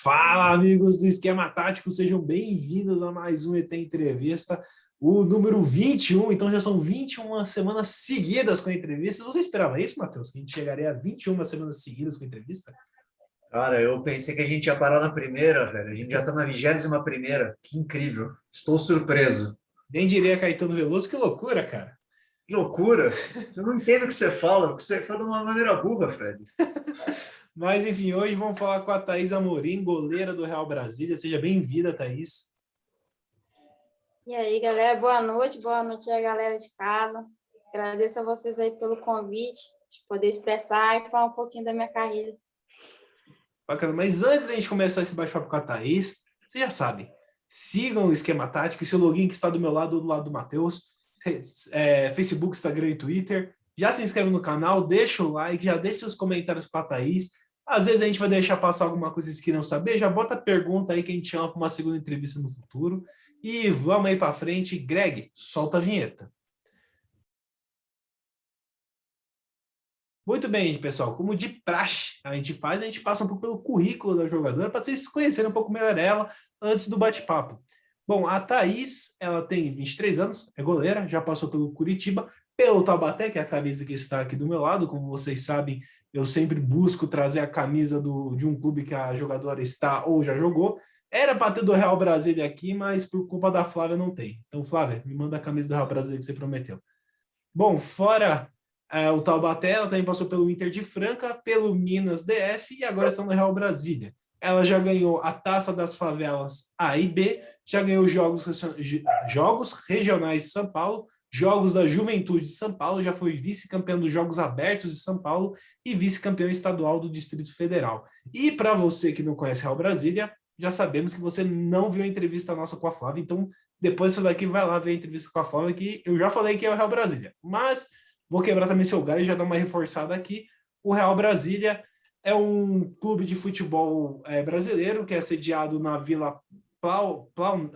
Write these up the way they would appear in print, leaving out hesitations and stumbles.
Fala, amigos do Esquema Tático, sejam bem-vindos a mais um ET Entrevista, o número 21. Então já são 21 semanas seguidas com entrevistas. Você esperava isso, Matheus? Que a gente chegaria a 21 semanas seguidas com entrevista? Cara, eu pensei que a gente ia parar na primeira, velho. A gente já tá na 21ª. Que incrível. Estou surpreso. Nem diria Caetano Veloso, que loucura, cara. Que loucura. Eu não entendo o que você fala, porque você fala de uma maneira burra, Fred. Mas, enfim, hoje vamos falar com a Thaís Amorim, goleira do Real Brasília. Seja bem-vinda, Thaís. E aí, galera, boa noite a galera de casa. Agradeço a vocês aí pelo convite, de poder expressar e falar um pouquinho da minha carreira. Bacana, mas antes da gente começar esse bate-papo com a Thaís, vocês já sabem, sigam o Esquema Tático, esse login que está do meu lado, do lado do Matheus, Facebook, Instagram e Twitter. Já se inscreve no canal, deixa o like, já deixa seus comentários para a Thaís. Às vezes a gente vai deixar passar alguma coisa que vocês queiram saber, já bota a pergunta aí que a gente chama para uma segunda entrevista no futuro. E vamos aí para frente. Greg, solta a vinheta. Muito bem, pessoal. Como de praxe a gente passa um pouco pelo currículo da jogadora para vocês conhecerem um pouco melhor ela antes do bate-papo. Bom, a Thaís, ela tem 23 anos, é goleira, já passou pelo Curitiba, pelo Taubaté, que é a camisa que está aqui do meu lado. Como vocês sabem, eu sempre busco trazer a camisa de um clube que a jogadora está ou já jogou. Era para ter do Real Brasília aqui, mas por culpa da Flávia não tem. Então, Flávia, me manda a camisa do Real Brasília que você prometeu. Bom, fora o Taubaté, ela também passou pelo Inter de Franca, pelo Minas DF e agora está no Real Brasília. Ela já ganhou a Taça das Favelas A e B, já ganhou jogos regionais de São Paulo, Jogos da Juventude de São Paulo, já foi vice-campeão dos Jogos Abertos de São Paulo e vice-campeão estadual do Distrito Federal. E para você que não conhece Real Brasília, já sabemos que você não viu a entrevista nossa com a Flávia, então depois disso daqui vai lá ver a entrevista com a Flávia, que eu já falei que é o Real Brasília. Mas vou quebrar também seu galho e já dar uma reforçada aqui. O Real Brasília é um clube de futebol brasileiro que é sediado na Vila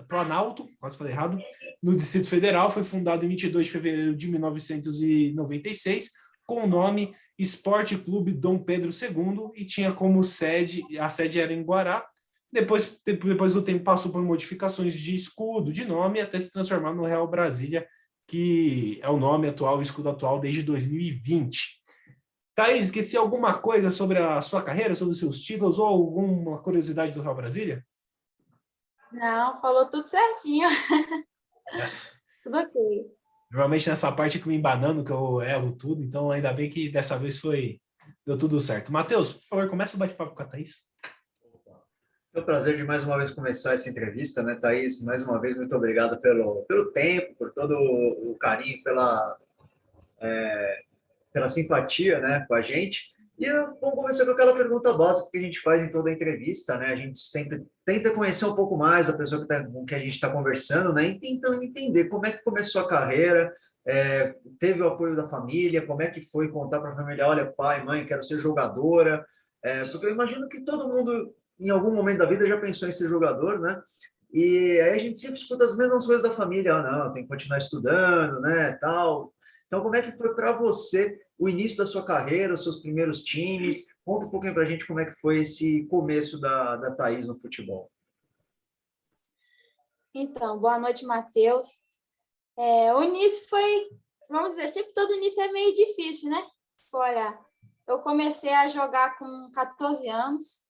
Planalto, quase falei errado, no Distrito Federal. Foi fundado em 22 de fevereiro de 1996, com o nome Esporte Clube Dom Pedro II, e tinha como sede, a sede era em Guará. Depois do tempo passou por modificações de escudo, de nome, até se transformar no Real Brasília, que é o nome atual, o escudo atual desde 2020. Thaís, esqueci alguma coisa sobre a sua carreira, sobre os seus títulos ou alguma curiosidade do Real Brasília? Não, falou tudo certinho. Yes. Tudo ok. Normalmente nessa parte que me embanando, que eu erro tudo, então ainda bem que dessa vez deu tudo certo. Matheus, por favor, começa o bate-papo com a Thaís. É um prazer de mais uma vez começar essa entrevista, né, Thaís? Mais uma vez, muito obrigado pelo tempo, por todo o carinho, pela simpatia, né, com a gente. E vamos começar com aquela pergunta básica que a gente faz em toda a entrevista, né? A gente sempre tenta conhecer um pouco mais a pessoa com que a gente está conversando, né? E tentando entender como é que começou a carreira, teve o apoio da família, como é que foi contar para a família, olha, pai, mãe, quero ser jogadora, porque eu imagino que todo mundo, em algum momento da vida, já pensou em ser jogador, né? E aí a gente sempre escuta as mesmas coisas da família, não, tem que continuar estudando, né, tal. Então, como é que foi para você o início da sua carreira, os seus primeiros times? Conta um pouquinho para a gente como é que foi esse começo da Thaís no futebol. Então, boa noite, Matheus. O início foi, vamos dizer, sempre todo início é meio difícil, né? Olha, eu comecei a jogar com 14 anos.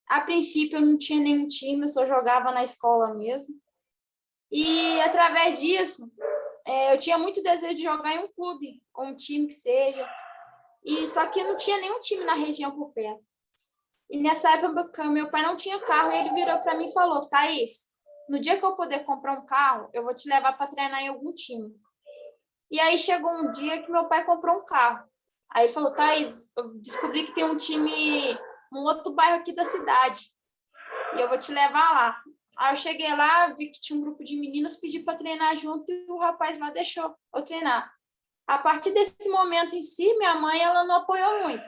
A princípio, eu não tinha nenhum time, eu só jogava na escola mesmo. E, através disso, eu tinha muito desejo de jogar em um clube, ou um time que seja. E só que não tinha nenhum time na região por perto. E nessa época, meu pai não tinha carro, e ele virou para mim e falou, Thaís, no dia que eu puder comprar um carro, eu vou te levar para treinar em algum time. E aí chegou um dia que meu pai comprou um carro. Aí ele falou, Thaís, eu descobri que tem um time num outro bairro aqui da cidade, e eu vou te levar lá. Aí eu cheguei lá, vi que tinha um grupo de meninas, pedi para treinar junto, e o rapaz lá deixou eu treinar. A partir desse momento em si, minha mãe, ela não apoiou muito.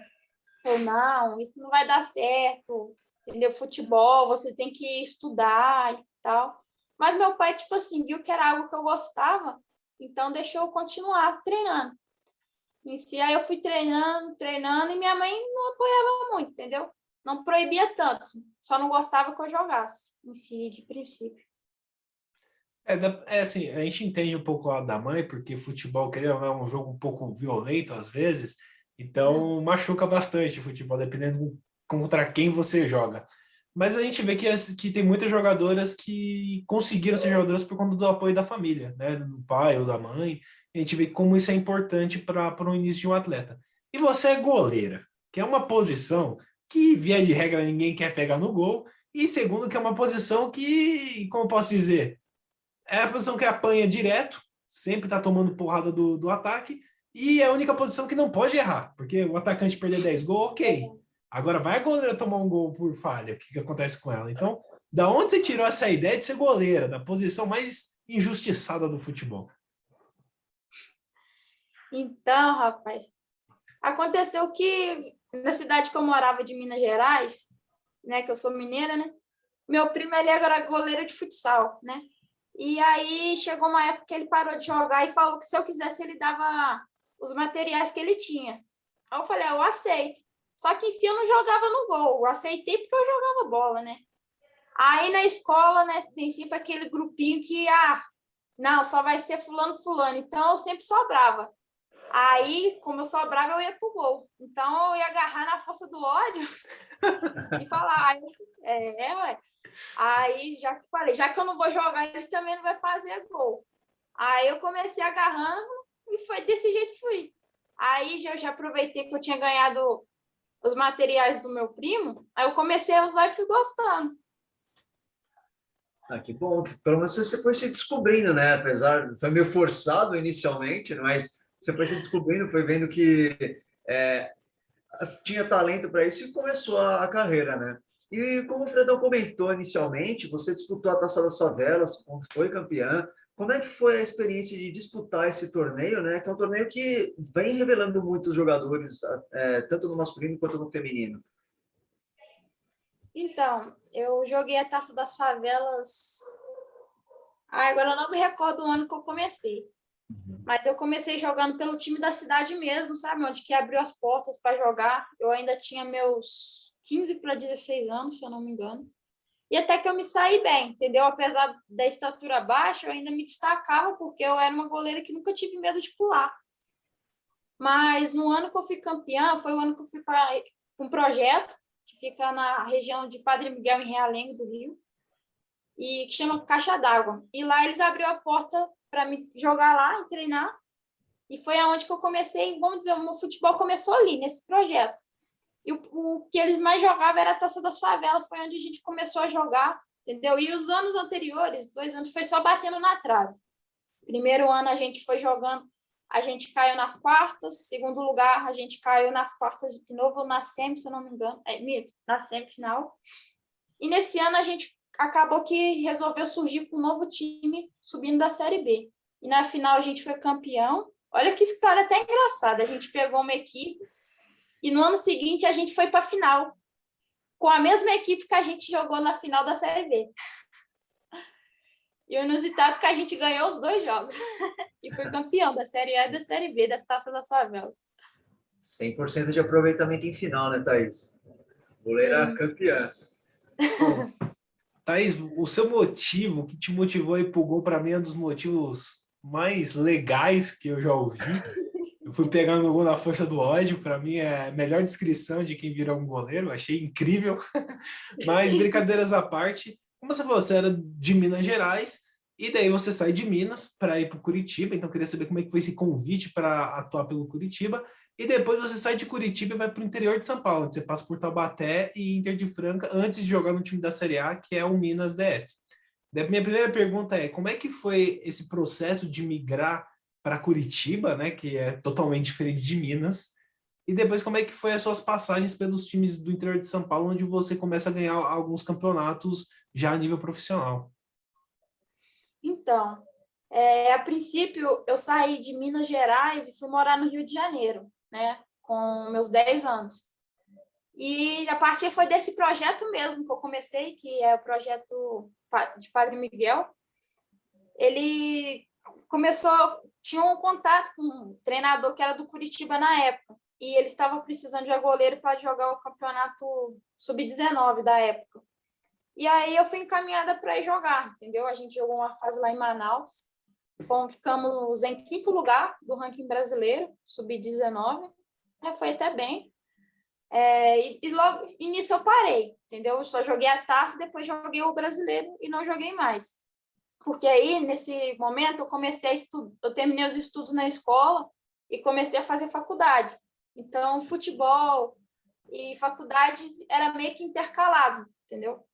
Falou, não, isso não vai dar certo, entendeu? Futebol, você tem que estudar e tal. Mas meu pai, tipo assim, viu que era algo que eu gostava, então deixou eu continuar treinando. Em si, aí eu fui treinando, e minha mãe não apoiava muito, entendeu? não proibia tanto, só não gostava que eu jogasse em si, de princípio. É assim, a gente entende um pouco o lado da mãe, porque futebol, querendo ou não, é um jogo um pouco violento às vezes, então machuca bastante o futebol, dependendo contra quem você joga. Mas a gente vê que tem muitas jogadoras que conseguiram ser jogadoras por conta do apoio da família, né? Do pai ou da mãe. A gente vê como isso é importante para o início de um atleta. E você é goleira, que é uma posição que, via de regra, ninguém quer pegar no gol, e segundo, que é uma posição que, como eu posso dizer, é a posição que apanha direto, sempre está tomando porrada do ataque, e é a única posição que não pode errar, porque o atacante perder 10 gols, ok. Agora vai a goleira tomar um gol por falha, o que acontece com ela? Então, da onde você tirou essa ideia de ser goleira, da posição mais injustiçada do futebol? Então, rapaz, aconteceu que na cidade que eu morava de Minas Gerais, né, que eu sou mineira, né? Meu primo ele era goleiro de futsal, né? E aí chegou uma época que ele parou de jogar e falou que se eu quisesse ele dava os materiais que ele tinha. Aí eu falei, eu aceito. Só que em si eu não jogava no gol, eu aceitei porque eu jogava bola, né? Aí na escola, né, tem sempre aquele grupinho que, não, só vai ser fulano, fulano. Então eu sempre sobrava. Aí, como eu sobrava, eu ia pro gol. Então eu ia agarrar na força do ódio e falar, ué. Aí já que falei, já que eu não vou jogar, eles também não vão fazer gol. Aí eu comecei agarrando e foi desse jeito fui. Aí já aproveitei que eu tinha ganhado os materiais do meu primo, aí eu comecei a usar e fui gostando. Ah, que bom. Pelo menos você foi se descobrindo, né? Apesar, foi meio forçado inicialmente, mas você foi se descobrindo, foi vendo que é, tinha talento para isso e começou a carreira, né? E como o Fredão comentou inicialmente, você disputou a Taça das Favelas, foi campeã. Como é que foi a experiência de disputar esse torneio, né? Que é um torneio que vem revelando muitos jogadores, tanto no masculino quanto no feminino. Então, eu joguei a Taça das Favelas. Agora eu não me recordo o ano que eu comecei. Mas eu comecei jogando pelo time da cidade mesmo, sabe? Onde que abriu as portas para jogar. Eu ainda tinha meus 15 para 16 anos, se eu não me engano. E até que eu me saí bem, entendeu? Apesar da estatura baixa, eu ainda me destacava porque eu era uma goleira que nunca tive medo de pular. Mas no ano que eu fui campeã, foi o ano que eu fui para um projeto que fica na região de Padre Miguel, em Realengo do Rio, e que chama Caixa d'Água. E lá eles abriram a porta para me jogar lá e treinar. E foi aonde que eu comecei, vamos dizer, o meu futebol começou ali, nesse projeto. E o que eles mais jogavam era a Taça das Favelas, foi onde a gente começou a jogar, entendeu? E os anos anteriores, 2 anos, foi só batendo na trave. Primeiro ano a gente foi jogando, a gente caiu nas quartas. Segundo lugar, a gente caiu nas quartas de novo, na semi, se eu não me engano, na semifinal. E nesse ano a gente acabou que resolveu surgir com um novo time subindo da Série B. E na final a gente foi campeão. Olha que história até engraçada. A gente pegou uma equipe e no ano seguinte a gente foi para a final, com a mesma equipe que a gente jogou na final da Série B. E o inusitado é que a gente ganhou os 2 jogos. E foi campeão da Série A e da Série B, das Taças das Favelas. 100% de aproveitamento em final, né, Thaís? Goleira Sim. campeã. Bom, Thaís, o seu motivo, o que te motivou aí pro gol, para mim é um dos motivos mais legais que eu já ouvi. Eu fui pegando o gol na força do ódio, para mim é a melhor descrição de quem vira um goleiro, achei incrível. Mas brincadeiras à parte, como você falou, você era de Minas Gerais, e daí você sai de Minas para ir para o Curitiba, então eu queria saber como é que foi esse convite para atuar pelo Curitiba, e depois você sai de Curitiba e vai para o interior de São Paulo, onde você passa por Taubaté e Inter de Franca, antes de jogar no time da Série A, que é o Minas DF. Daí, minha primeira pergunta é, como é que foi esse processo de migrar para Curitiba, né, que é totalmente diferente de Minas, e depois como é que foi as suas passagens pelos times do interior de São Paulo, onde você começa a ganhar alguns campeonatos já a nível profissional? Então, a princípio, eu saí de Minas Gerais e fui morar no Rio de Janeiro, né? Com meus 10 anos. E a partir foi desse projeto mesmo que eu comecei, que é o projeto de Padre Miguel. Ele começou, tinha um contato com um treinador que era do Curitiba na época. e eles estavam precisando de goleiro para jogar o campeonato sub-19 da época. E aí eu fui encaminhada para ir jogar, entendeu? A gente jogou uma fase lá em Manaus, ficamos em 5º lugar do ranking brasileiro, sub-19, foi até bem. E logo nisso eu parei, entendeu? Eu só joguei a taça, depois joguei o brasileiro e não joguei mais. Porque aí, nesse momento, eu comecei a estudar, eu terminei os estudos na escola e comecei a fazer faculdade. Então, futebol e faculdade era meio que intercalado, entendeu?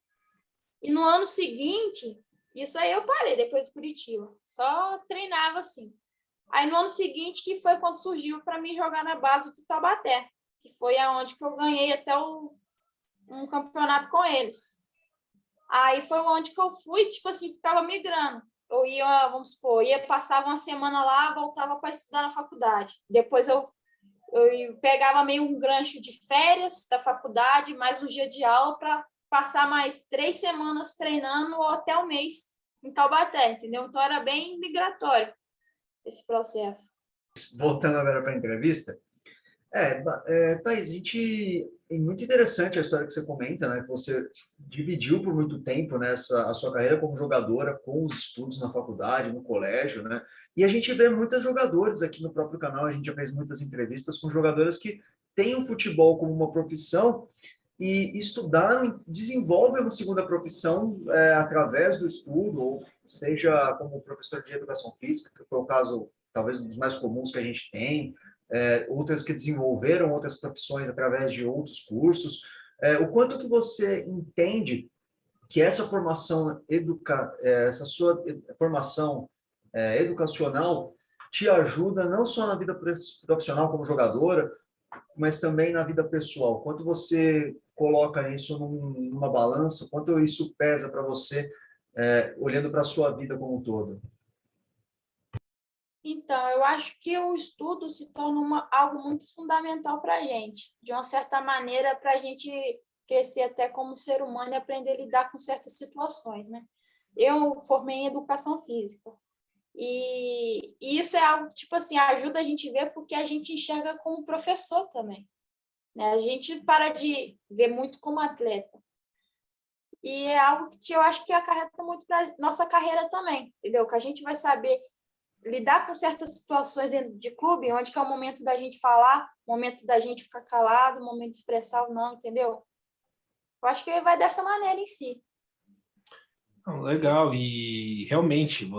E no ano seguinte, isso aí eu parei depois de Curitiba, só treinava assim. Aí no ano seguinte, que foi quando surgiu para mim jogar na base do Taubaté, que foi aonde que eu ganhei até um campeonato com eles. Aí foi onde que eu fui, tipo assim, ficava migrando. Eu ia, vamos supor, passava uma semana lá, voltava para estudar na faculdade. Depois eu pegava meio um gancho de férias da faculdade, mais um dia de aula, para passar mais 3 semanas treinando ou até um mês em Taubaté, entendeu? Então era bem migratório esse processo. Voltando agora para a entrevista, Thaís, é muito interessante a história que você comenta, né? Que você dividiu por muito tempo, né, a sua carreira como jogadora com os estudos na faculdade, no colégio, né? E a gente vê muitas jogadoras aqui no próprio canal, a gente já fez muitas entrevistas com jogadoras que têm o futebol como uma profissão e estudaram, desenvolvem uma segunda profissão através do estudo, ou seja, como professor de educação física, que foi o caso, talvez, um dos mais comuns que a gente tem, outras que desenvolveram outras profissões através de outros cursos. O quanto que você entende que essa formação, essa sua formação educacional te ajuda não só na vida profissional como jogadora, mas também na vida pessoal? Quanto você coloca isso numa balança? Quanto isso pesa para você, olhando para a sua vida como um todo? Então, eu acho que o estudo se torna algo muito fundamental para a gente. De uma certa maneira, para a gente crescer até como ser humano e aprender a lidar com certas situações, né? Eu formei em educação física. E isso é algo que, tipo assim, ajuda a gente a ver porque a gente enxerga como professor também, né? A gente para de ver muito como atleta. E é algo que eu acho que acarreta muito para nossa carreira também, entendeu? Que a gente vai saber lidar com certas situações dentro de clube, onde que é o momento da gente falar, o momento da gente ficar calado, o momento de expressar ou não, entendeu? Eu acho que vai dessa maneira em si. Legal, e realmente,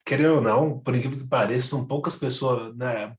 querendo ou não, por incrível que pareça, são poucas pessoas, né?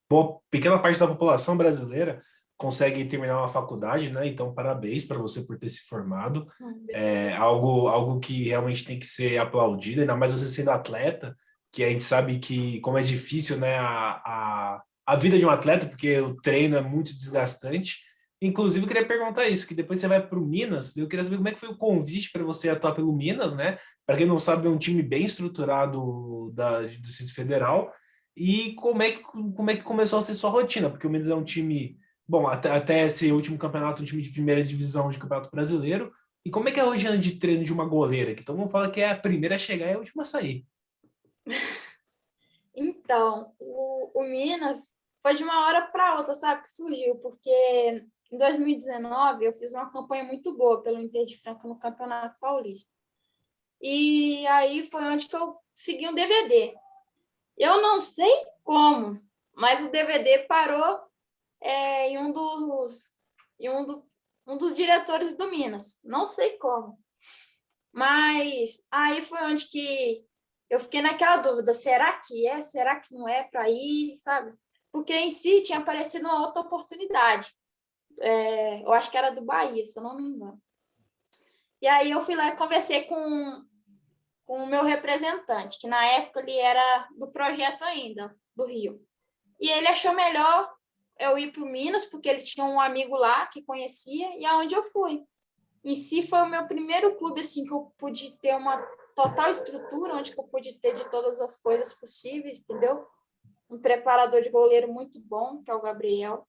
Pequena parte da população brasileira consegue terminar uma faculdade, né? Então, parabéns para você por ter se formado. É algo que realmente tem que ser aplaudido, ainda mais você sendo atleta, que a gente sabe que como é difícil, né? A vida de um atleta, porque o treino é muito desgastante. Inclusive, eu queria perguntar isso, que depois você vai para o Minas, eu queria saber como é que foi o convite para você atuar pelo Minas, né? Para quem não sabe, é um time bem estruturado do Distrito Federal. E como é que começou a ser sua rotina? Porque o Minas é um time, bom, até esse último campeonato, um time de primeira divisão de Campeonato Brasileiro. E como é que é a rotina de treino de uma goleira? Que todo mundo fala que é a primeira a chegar e a última a sair. Então, o Minas foi de uma hora para outra, sabe, que surgiu, porque em 2019 eu fiz uma campanha muito boa pelo Inter de Franca no Campeonato Paulista. E aí foi onde que eu segui um DVD. Eu não sei como, mas o DVD parou em um dos diretores do Minas. Não sei como. Mas aí foi onde que eu fiquei naquela dúvida, será que é? Será que não é para ir, sabe? Porque em si tinha aparecido uma outra oportunidade. Eu acho que era do Bahia, se eu não me engano. E aí eu fui lá e conversei com o meu representante, que na época ele era do projeto ainda, do Rio. E ele achou melhor eu ir para o Minas, porque ele tinha um amigo lá que conhecia, e aonde eu fui. Em si foi o meu primeiro clube assim que eu pude ter uma total estrutura, onde eu pude ter de todas as coisas possíveis, entendeu? Um preparador de goleiro muito bom, que é o Gabriel.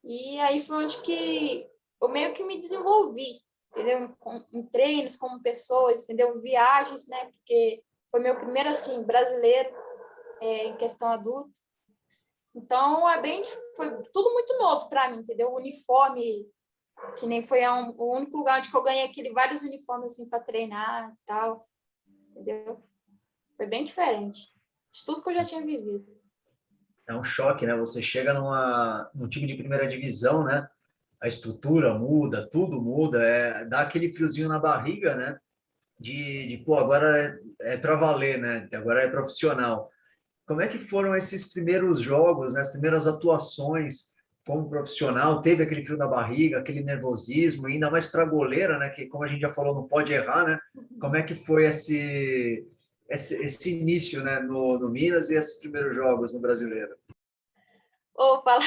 E aí foi onde que eu meio que me desenvolvi, entendeu? Em treinos, como pessoas, entendeu? Viagens, né? Porque foi meu primeiro, assim, brasileiro em questão adulta. Então, foi tudo muito novo para mim, entendeu? O uniforme, que nem foi o único lugar onde eu ganhei vários uniformes assim, para treinar e tal, entendeu? Foi bem diferente de tudo que eu já tinha vivido. É um choque, né? Você chega num time de primeira divisão, né? A estrutura muda, tudo muda, dá aquele friozinho na barriga, né? Pô, agora é para valer, né? Agora é profissional. Como é que foram esses primeiros jogos, né? As primeiras atuações como profissional? Teve aquele frio na barriga, aquele nervosismo, ainda mais para goleira, né? Que, como a gente já falou, não pode errar, né? Como é que foi esse início, né? No Minas e esses primeiros jogos no Brasileiro? Ou fala,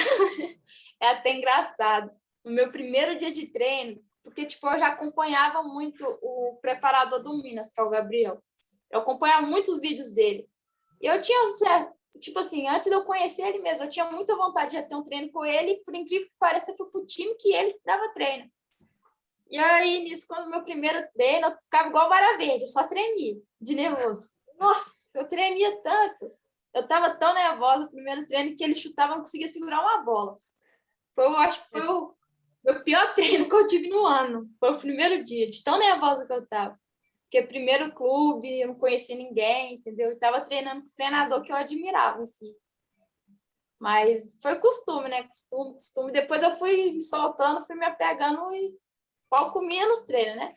é até engraçado. No meu primeiro dia de treino, porque tipo, eu já acompanhava muito o preparador do Minas, que é o Gabriel. Eu acompanhava muitos vídeos dele. E eu tinha, tipo assim, antes de eu conhecer ele mesmo, eu tinha muita vontade de ter um treino com ele, e por incrível que pareça, foi pro time que ele dava treino. E aí, nisso, quando meu primeiro treino, eu ficava igual vara verde, eu só tremia, de nervoso. Nossa, eu tremia tanto. Eu tava tão nervosa no primeiro treino que ele chutava, não conseguia segurar uma bola. Eu acho que foi o meu pior treino que eu tive no ano. Foi o primeiro dia, de tão nervosa que eu tava. Porque primeiro clube, eu não conhecia ninguém, entendeu? Eu tava treinando com um treinador que eu admirava, assim. Mas foi costume, né? Costume. Depois eu fui me soltando, fui me apegando e pau comia nos treinos, né?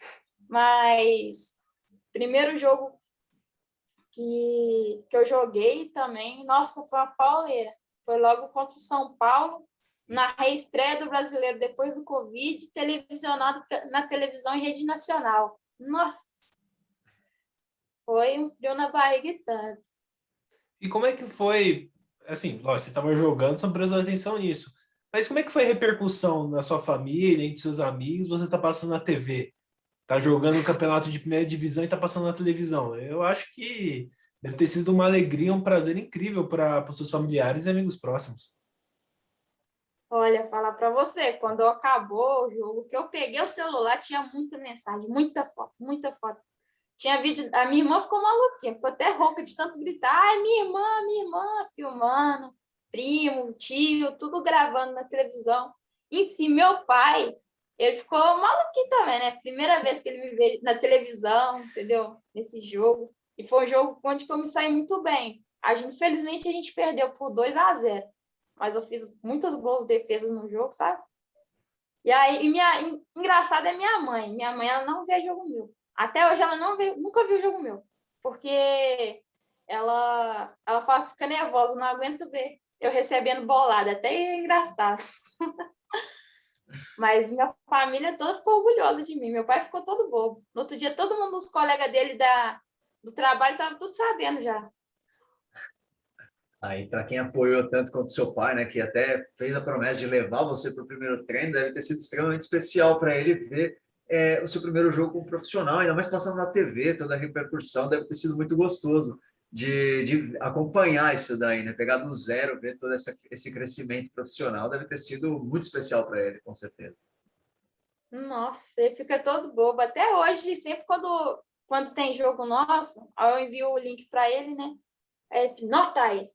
Mas primeiro jogo que eu joguei também, nossa, foi uma pauleira. Foi logo contra o São Paulo, na reestreia do Brasileiro depois do Covid, televisionado na televisão em rede nacional. Nossa, foi um frio na barriga e tanto. E como é que foi? Assim, lógico, você estava jogando, você não prestou atenção nisso. Mas como é que foi a repercussão na sua família, entre seus amigos? Você tá passando na TV, tá jogando um campeonato de primeira divisão e tá passando na televisão. Eu acho que deve ter sido uma alegria, um prazer incrível para os seus familiares e amigos próximos. Olha, falar para você, quando acabou o jogo, que eu peguei o celular, tinha muita mensagem, muita foto, muita foto. Tinha vídeo, a minha irmã ficou maluquinha, ficou até rouca de tanto gritar. Ai, minha irmã, filmando, primo, tio, tudo gravando na televisão. Em si, meu pai, ele ficou maluquinho também, né? Primeira vez que ele me vê na televisão, entendeu? Nesse jogo. E foi um jogo onde eu me saí muito bem. Infelizmente, a gente perdeu por 2-0. Mas eu fiz muitas boas defesas no jogo, sabe? E aí, engraçado é minha mãe. Minha mãe, ela não vê jogo meu. Até hoje ela não vê, nunca viu jogo meu. Porque ela fala que fica nervosa, não aguento ver eu recebendo bolada. Até é engraçado. Mas minha família toda ficou orgulhosa de mim. Meu pai ficou todo bobo. No outro dia, todo mundo, os colegas dele do trabalho, estavam tudo sabendo já. Aí, para quem apoiou tanto quanto seu pai, né, que até fez a promessa de levar você para o primeiro treino, deve ter sido extremamente especial para ele ver o seu primeiro jogo como profissional, ainda mais passando na TV, toda a repercussão, deve ter sido muito gostoso de acompanhar isso daí, né? Pegar do zero, ver todo esse crescimento profissional, deve ter sido muito especial para ele, com certeza. Nossa, ele fica todo bobo. Até hoje, sempre quando tem jogo nosso, aí eu envio o link para ele, né? Aí ele fala, não, Thaís.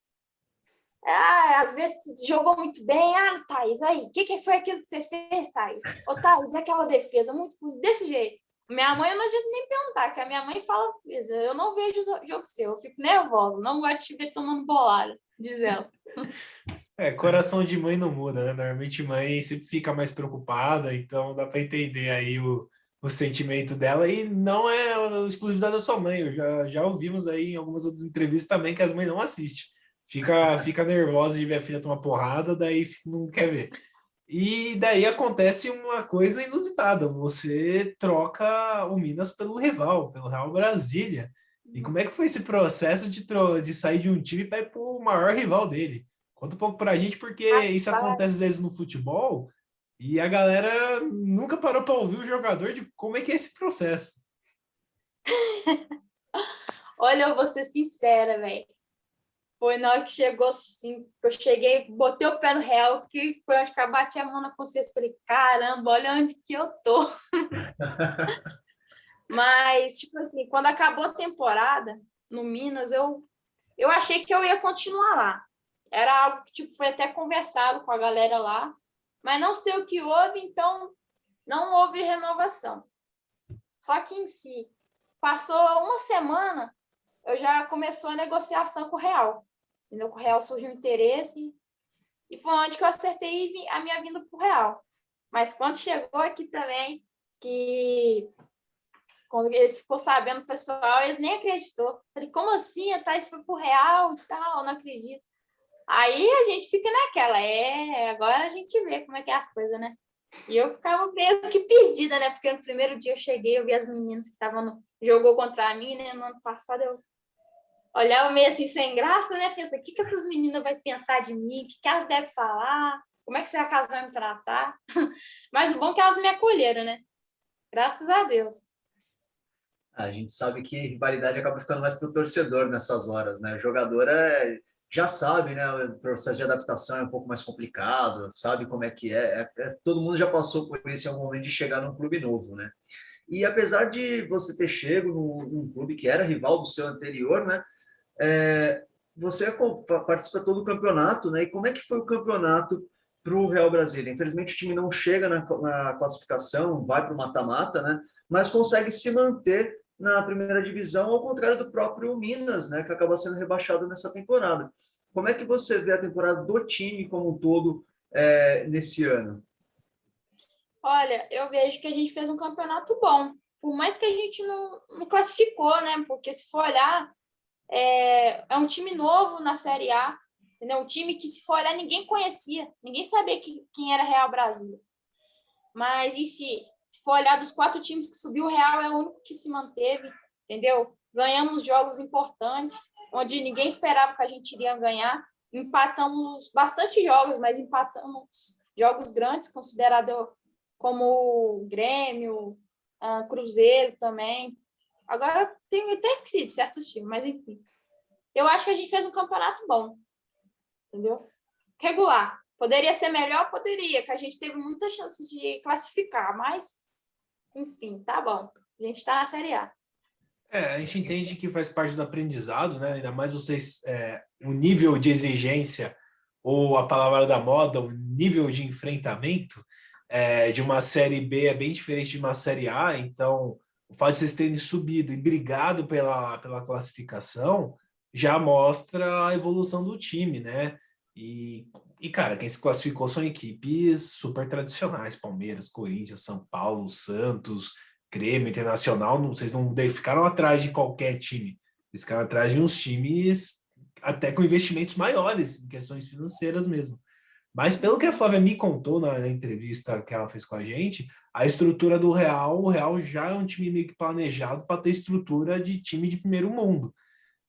Às vezes jogou muito bem. Ah, Thaís, aí, o que foi aquilo que você fez, Thaís? Ô, Thaís, aquela defesa, muito desse jeito. Minha mãe, eu não adianta nem perguntar, que a minha mãe fala, eu não vejo o jogo seu, eu fico nervosa, não gosto de te ver tomando bolada, diz ela. Coração de mãe não muda, né? Normalmente mãe sempre fica mais preocupada, então dá para entender aí o sentimento dela. E não é exclusividade da sua mãe, já ouvimos aí em algumas outras entrevistas também que as mães não assistem. Fica nervosa de ver a filha tomar porrada, daí não quer ver. E daí acontece uma coisa inusitada, você troca o Minas pelo rival, pelo Real Brasília. E como é que foi esse processo de sair de um time para ir para o maior rival dele? Conta um pouco para a gente, porque isso acontece às vezes no futebol e a galera nunca parou para ouvir o jogador de como é que é esse processo. Olha, eu vou ser sincera, velho. Foi na hora que chegou assim, eu cheguei, botei o pé no Real, que foi, acho que eu bati a mão na consciência, falei, caramba, olha onde que eu tô. Mas, tipo assim, quando acabou a temporada no Minas, eu achei que eu ia continuar lá. Era algo que tipo, foi até conversado com a galera lá, mas não sei o que houve, então não houve renovação. Só que em si, passou uma semana, eu já começou a negociação com o Real. Entendeu? Com o Real surgiu um interesse e foi onde que eu acertei a minha vinda para o Real. Mas quando chegou aqui também, que quando eles ficou sabendo, o pessoal, eles nem acreditou. Falei, como assim? A Thaís foi pro Real e tal, não acredito. Aí a gente fica naquela, agora a gente vê como é que é as coisas, né? E eu ficava meio que perdida, né? Porque no primeiro dia eu cheguei, eu vi as meninas que estavam jogou contra mim, né? No ano passado eu olhava meio assim sem graça, né? Pensa, o que essas meninas vão pensar de mim? O que elas devem falar? Como é que será que elas vão me tratar? Mas o bom é que elas me acolheram, né? Graças a Deus. A gente sabe que rivalidade acaba ficando mais para o torcedor nessas horas, né? O jogador já sabe, né? O processo de adaptação é um pouco mais complicado, sabe como é que todo mundo já passou por isso em algum momento de chegar num clube novo, né? E apesar de você ter chego num clube que era rival do seu anterior, né? Você participa todo o campeonato, né? E como é que foi o campeonato para o Real Brasília? Infelizmente o time não chega na classificação, vai para o mata-mata, né? Mas consegue se manter na primeira divisão, ao contrário do próprio Minas, né? Que acaba sendo rebaixado nessa temporada. Como é que você vê a temporada do time como um todo nesse ano? Olha, eu vejo que a gente fez um campeonato bom. Por mais que a gente não classificou, né? Porque se for olhar, é um time novo na Série A, entendeu? Um time que, se for olhar, ninguém conhecia, ninguém sabia quem era Real Brasília. Mas e se for olhar dos 4 times que subiu, o Real é o único que se manteve, entendeu? Ganhamos jogos importantes, onde ninguém esperava que a gente iria ganhar. Empatamos bastante jogos, mas empatamos jogos grandes, considerado como Grêmio, Cruzeiro também. Agora, tenho até esquecido certos times, mas enfim. Eu acho que a gente fez um campeonato bom, entendeu? Regular. Poderia ser melhor? Poderia, que a gente teve muitas chances de classificar, mas, enfim, tá bom. A gente está na Série A. A gente entende que faz parte do aprendizado, né? Ainda mais vocês, o nível de exigência, ou a palavra da moda, o nível de enfrentamento de uma Série B é bem diferente de uma Série A, então o fato de vocês terem subido e brigado pela classificação já mostra a evolução do time, né? Cara, quem se classificou são equipes super tradicionais, Palmeiras, Corinthians, São Paulo, Santos, Grêmio, Internacional, vocês não ficaram atrás de qualquer time, eles ficaram atrás de uns times até com investimentos maiores, em questões financeiras mesmo. Mas pelo que a Flávia me contou na entrevista que ela fez com a gente, a estrutura do Real, o Real já é um time meio que planejado para ter estrutura de time de primeiro mundo.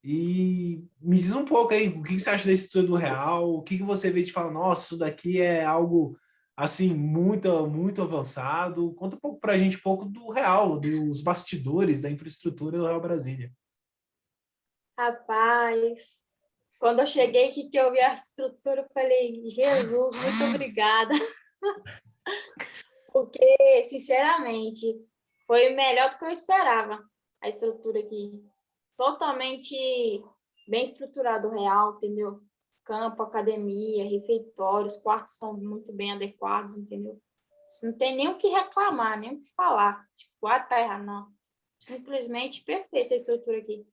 E me diz um pouco aí, o que você acha da estrutura do Real? O que você vê de falar, nossa, isso daqui é algo assim muito muito avançado. Conta um pouco para a gente um pouco do Real, dos bastidores da infraestrutura do Real Brasília. Rapaz, quando eu cheguei aqui que eu vi a estrutura, eu falei, Jesus, muito obrigada. Porque, sinceramente, foi melhor do que eu esperava a estrutura aqui. Totalmente bem estruturado, real, entendeu? Campo, academia, refeitórios, quartos são muito bem adequados, entendeu? Não tem nem o que reclamar, nem o que falar. Tipo, tá errado, não. Simplesmente perfeita a estrutura aqui.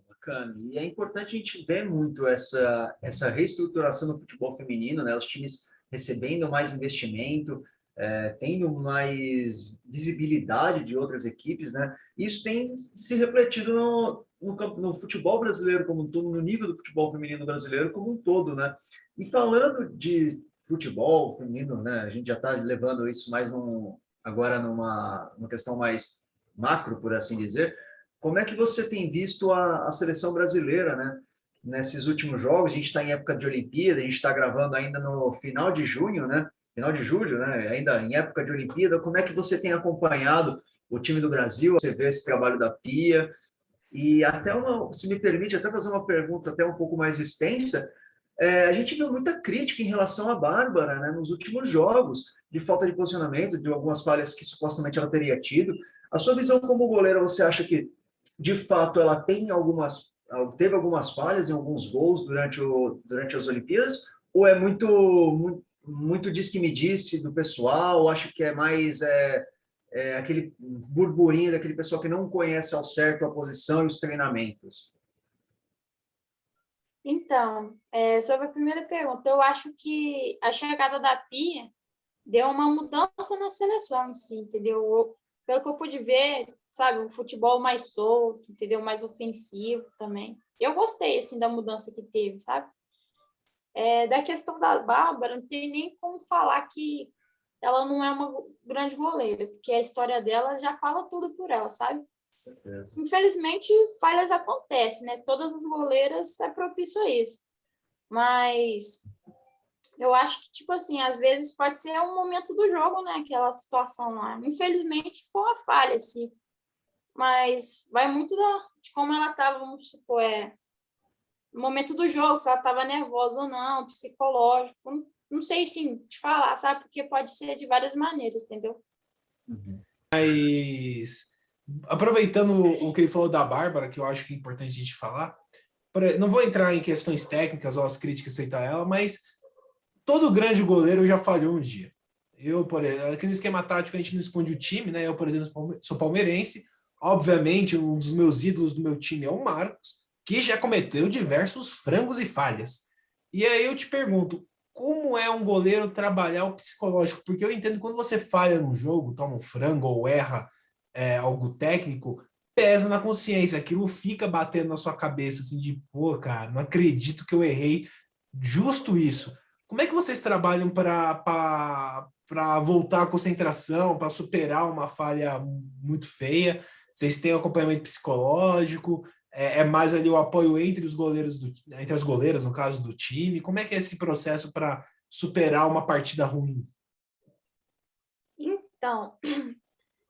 Bacana. E é importante a gente ver muito essa reestruturação no futebol feminino, né? Os times recebendo mais investimento, tendo mais visibilidade de outras equipes, né? Isso tem se refletido no futebol brasileiro como um todo, no nível do futebol feminino brasileiro como um todo, né? E falando de futebol feminino, né? A gente já está levando isso mais agora numa questão mais macro, por assim dizer. Como é que você tem visto a seleção brasileira, né? Nesses últimos jogos, a gente está em época de Olimpíada, a gente está gravando ainda no final de junho, né? Final de julho, né? Ainda em época de Olimpíada. Como é que você tem acompanhado o time do Brasil? Você vê esse trabalho da Pia? E até se me permite, até fazer uma pergunta até um pouco mais extensa, a gente viu muita crítica em relação à Bárbara, né? Nos últimos jogos, de falta de posicionamento, de algumas falhas que supostamente ela teria tido. A sua visão como goleira, você acha que de fato ela tem algumas teve algumas falhas em alguns gols durante as Olimpíadas, ou é muito diz que me disse do pessoal, acho que é mais aquele burburinho daquele pessoal que não conhece ao certo a posição e os treinamentos? Então, sobre a primeira pergunta, eu acho que a chegada da Pia deu uma mudança na seleção, assim, entendeu? Pelo que eu pude ver, sabe, um futebol mais solto, entendeu? Mais ofensivo também. Eu gostei, assim, da mudança que teve, sabe? Da questão da Bárbara, não tem nem como falar que ela não é uma grande goleira, porque a história dela já fala tudo por ela, sabe? Infelizmente, falhas acontecem, né? Todas as goleiras é propício a isso. Mas eu acho que, tipo assim, às vezes pode ser um momento do jogo, né? Aquela situação lá. Infelizmente, foi uma falha, assim. Mas vai muito de como ela estava, vamos supor, no momento do jogo, se ela estava nervosa ou não, psicológico. Não sei, sim, te falar, sabe? Porque pode ser de várias maneiras, entendeu? Mas, aproveitando o que ele falou da Bárbara, que eu acho que é importante a gente falar, não vou entrar em questões técnicas ou as críticas aceitar ela, mas todo grande goleiro já falhou um dia. Eu, por exemplo, aqui no esquema tático a gente não esconde o time, né? Eu, por exemplo, sou palmeirense. Obviamente, um dos meus ídolos do meu time é o Marcos, que já cometeu diversos frangos e falhas. E aí eu te pergunto, como é um goleiro trabalhar o psicológico? Porque eu entendo que quando você falha num jogo, toma um frango ou erra algo técnico, pesa na consciência. Aquilo fica batendo na sua cabeça, assim, de, pô, cara, não acredito que eu errei justo isso. Como é que vocês trabalham para voltar à concentração, para superar uma falha muito feia? Vocês têm acompanhamento psicológico? É mais ali o apoio entre os goleiros entre as goleiras, no caso do time? Como é que é esse processo para superar uma partida ruim? Então,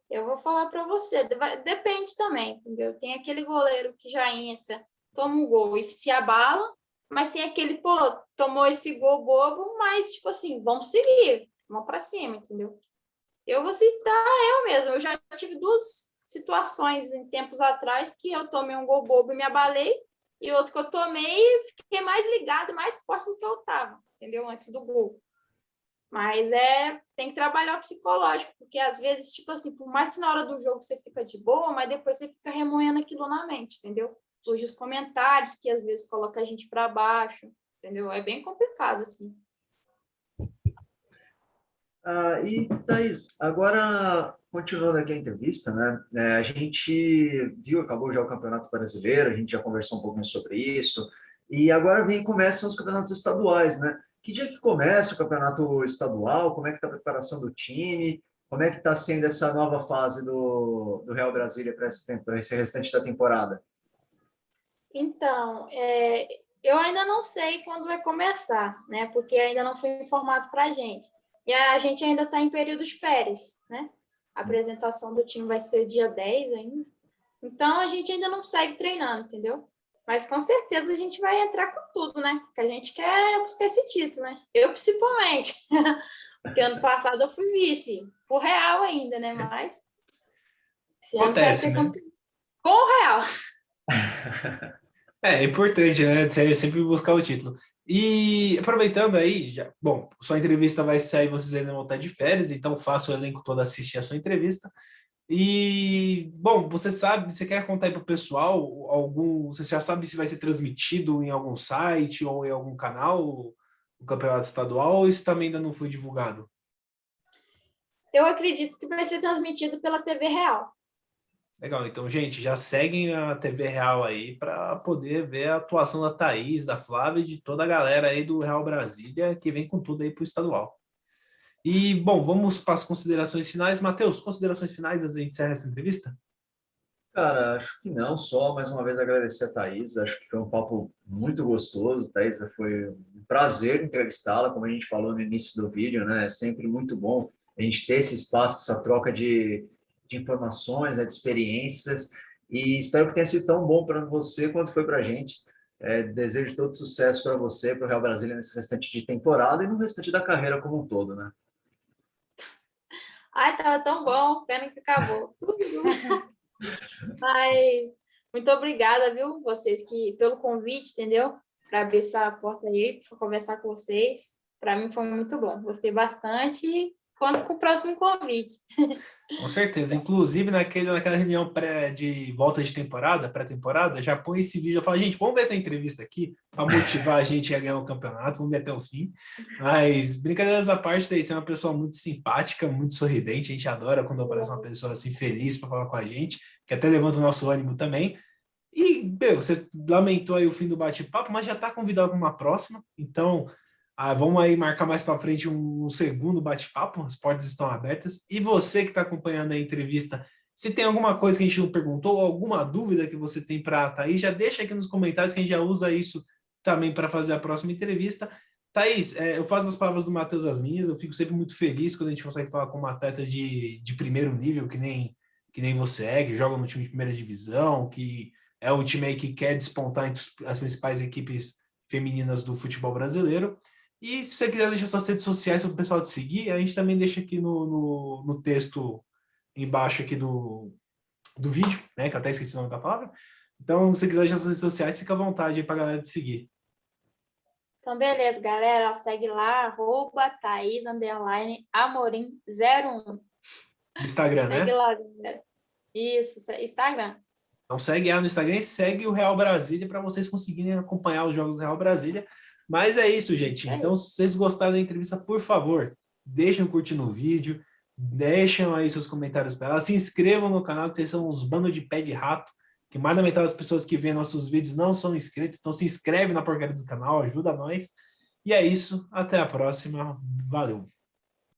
eu vou falar para você, depende também, entendeu? Tem aquele goleiro que já entra, toma um gol e se abala, mas tem aquele, pô, tomou esse gol bobo, mas, tipo assim, vamos seguir, vamos para cima, entendeu? Eu vou citar eu mesma, eu já tive duas situações em tempos atrás que eu tomei um gol bobo e me abalei, e outro que eu tomei e fiquei mais ligado, mais forte do que eu estava, entendeu? Antes do gol. Mas tem que trabalhar o psicológico, porque às vezes, tipo assim, por mais que na hora do jogo você fica de boa, mas depois você fica remoendo aquilo na mente, entendeu? Surge os comentários que às vezes coloca a gente para baixo, entendeu? É bem complicado, assim. E, Thaís, agora, continuando aqui a entrevista, né? A gente viu, acabou já o Campeonato Brasileiro, a gente já conversou um pouquinho sobre isso, e agora começam os campeonatos estaduais, né? Que dia que começa o campeonato estadual? Como é que está a preparação do time? Como é que está sendo essa nova fase do Real Brasília para esse restante da temporada? Então, eu ainda não sei quando vai começar, né? Porque ainda não foi informado para a gente. E a gente ainda está em período de férias, né? A apresentação do time vai ser dia 10 ainda. Então, a gente ainda não segue treinando, entendeu? Mas com certeza a gente vai entrar com tudo, né? Porque a gente quer buscar esse título, né? Eu, principalmente. Porque ano passado eu fui vice. Por real ainda, né? Mas esse ano quero Acontece, ser né? campeão. Com o real. É importante, né? Sempre buscar o título. E aproveitando aí, bom, sua entrevista vai sair, vocês ainda vão estar de férias, então faça o elenco todo assistir a sua entrevista. E, bom, você quer contar aí para o pessoal você já sabe se vai ser transmitido em algum site ou em algum canal, o campeonato estadual, ou isso também ainda não foi divulgado? Eu acredito que vai ser transmitido pela TV Real. Legal, então, gente, já seguem a TV Real aí para poder ver a atuação da Thaís, da Flávia e de toda a galera aí do Real Brasília, que vem com tudo aí para o estadual. E, bom, vamos para as considerações finais. Matheus, considerações finais antes de encerrar essa entrevista? Cara, acho que não, só mais uma vez agradecer a Thaís, acho que foi um papo muito gostoso, Thaís, foi um prazer entrevistá-la, como a gente falou no início do vídeo, né, é sempre muito bom a gente ter esse espaço, essa troca de informações, né, de experiências, e espero que tenha sido tão bom para você quanto foi para a gente. Desejo todo sucesso para você, para o Real Brasília nesse restante de temporada e no restante da carreira como um todo, né? Ai, tava tão bom, pena que acabou. Mas Muito obrigada, viu, vocês, pelo convite, entendeu? Para abrir essa porta aí, para conversar com vocês. Para mim foi muito bom. Gostei bastante e conto com o próximo convite. Com certeza. Inclusive, naquela reunião de volta de temporada, pré-temporada, já põe esse vídeo. Eu falo, gente, vamos ver essa entrevista aqui para motivar a gente a ganhar o campeonato, vamos ver até o fim. Mas, brincadeiras à parte, daí você é uma pessoa muito simpática, muito sorridente. A gente adora quando aparece uma pessoa assim feliz para falar com a gente, que até levanta o nosso ânimo também. E, meu, você lamentou aí o fim do bate-papo, mas já está convidado para uma próxima. Então, vamos aí marcar mais para frente um segundo bate-papo, as portas estão abertas. E você que está acompanhando a entrevista, se tem alguma coisa que a gente não perguntou, ou alguma dúvida que você tem para a Thaís, já deixa aqui nos comentários que a gente já usa isso também para fazer a próxima entrevista. Thaís, eu faço as palavras do Matheus as minhas, eu fico sempre muito feliz quando a gente consegue falar com uma atleta de primeiro nível, que nem você que joga no time de primeira divisão, que é um time aí que quer despontar entre as principais equipes femininas do futebol brasileiro. E se você quiser deixar suas redes sociais para o pessoal te seguir, a gente também deixa aqui no texto embaixo aqui do vídeo, né? Que eu até esqueci o nome da palavra. Então, se você quiser deixar suas redes sociais, fica à vontade aí para a galera te seguir. Então, beleza, galera. Segue lá, @Thaís_Amorim01. No Instagram, Segue né? lá, galera. Isso, Instagram. Então segue ela no Instagram e segue o Real Brasília para vocês conseguirem acompanhar os jogos do Real Brasília. Mas é isso, gente. Então, se vocês gostaram da entrevista, por favor, deixem um curtir no vídeo, deixem aí seus comentários para ela, se inscrevam no canal, que vocês são uns bandos de pé de rato, que mais da metade das pessoas que veem nossos vídeos não são inscritos, então se inscreve na porcaria do canal, ajuda nós. E é isso, até a próxima, valeu!